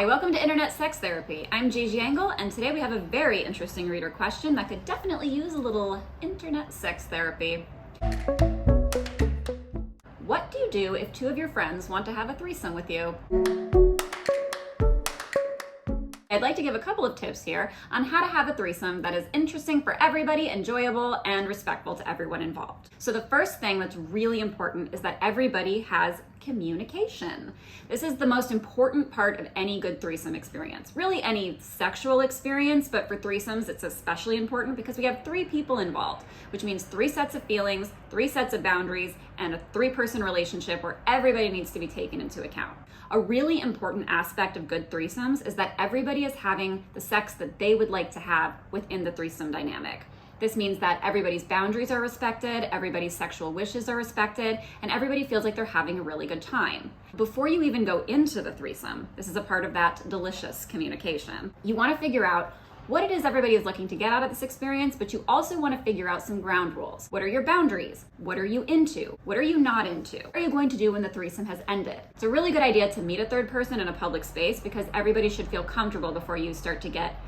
Hi, welcome to Internet Sex Therapy. I'm Gigi Engle, and today we have a very interesting reader question that could definitely use a little internet sex therapy. What do you do if two of your friends want to have a threesome with you? I'd like to give a couple of tips here on how to have a threesome that is interesting for everybody, enjoyable, and respectful to everyone involved. So the first thing that's really important is that everybody has communication. This is the most important part of any good threesome experience. Really any sexual experience, but for threesomes it's especially important because we have three people involved, which means three sets of feelings, three sets of boundaries, and a three-person relationship where everybody needs to be taken into account. A really important aspect of good threesomes is that everybody is having the sex that they would like to have within the threesome dynamic. This means that everybody's boundaries are respected, everybody's sexual wishes are respected, and everybody feels like they're having a really good time. Before you even go into the threesome, this is a part of that delicious communication. You want to figure out what it is everybody is looking to get out of this experience, but you also want to figure out some ground rules. What are your boundaries? What are you into? What are you not into? What are you going to do when the threesome has ended? It's a really good idea to meet a third person in a public space because everybody should feel comfortable before you start to get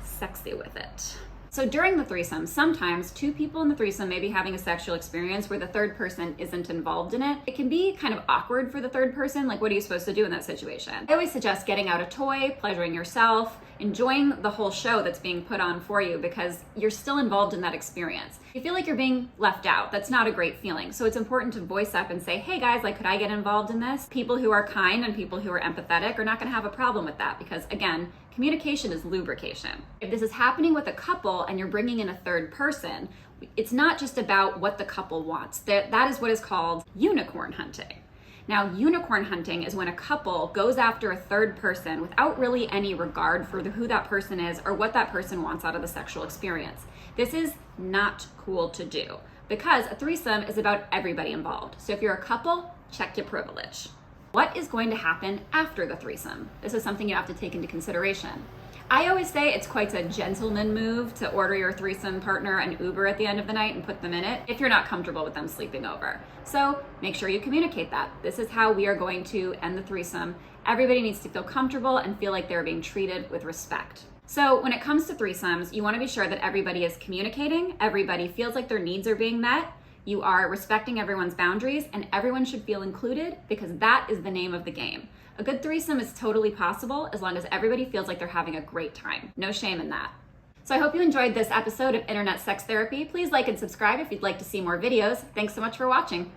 sexy with it. So during the threesome, sometimes two people in the threesome may be having a sexual experience where the third person isn't involved in it. It can be kind of awkward for the third person, like what are you supposed to do in that situation? I always suggest getting out a toy, pleasuring yourself, enjoying the whole show that's being put on for you because you're still involved in that experience. You feel like you're being left out. That's not a great feeling. So it's important to voice up and say, hey guys, like could I get involved in this? People who are kind and people who are empathetic are not gonna have a problem with that because again, communication is lubrication. If this is happening with a couple and you're bringing in a third person, it's not just about what the couple wants. That is what is called unicorn hunting. Now, unicorn hunting is when a couple goes after a third person without really any regard for who that person is or what that person wants out of the sexual experience. This is not cool to do because a threesome is about everybody involved. So if you're a couple, check your privilege. What is going to happen after the threesome? This is something you have to take into consideration. I always say it's quite a gentleman move to order your threesome partner an Uber at the end of the night and put them in it if you're not comfortable with them sleeping over. So make sure you communicate that. This is how we are going to end the threesome. Everybody needs to feel comfortable and feel like they're being treated with respect. So when it comes to threesomes, you want to be sure that everybody is communicating, everybody feels like their needs are being met, you are respecting everyone's boundaries, and everyone should feel included because that is the name of the game. A good threesome is totally possible as long as everybody feels like they're having a great time. No shame in that. So I hope you enjoyed this episode of Internet Sex Therapy. Please like and subscribe if you'd like to see more videos. Thanks so much for watching.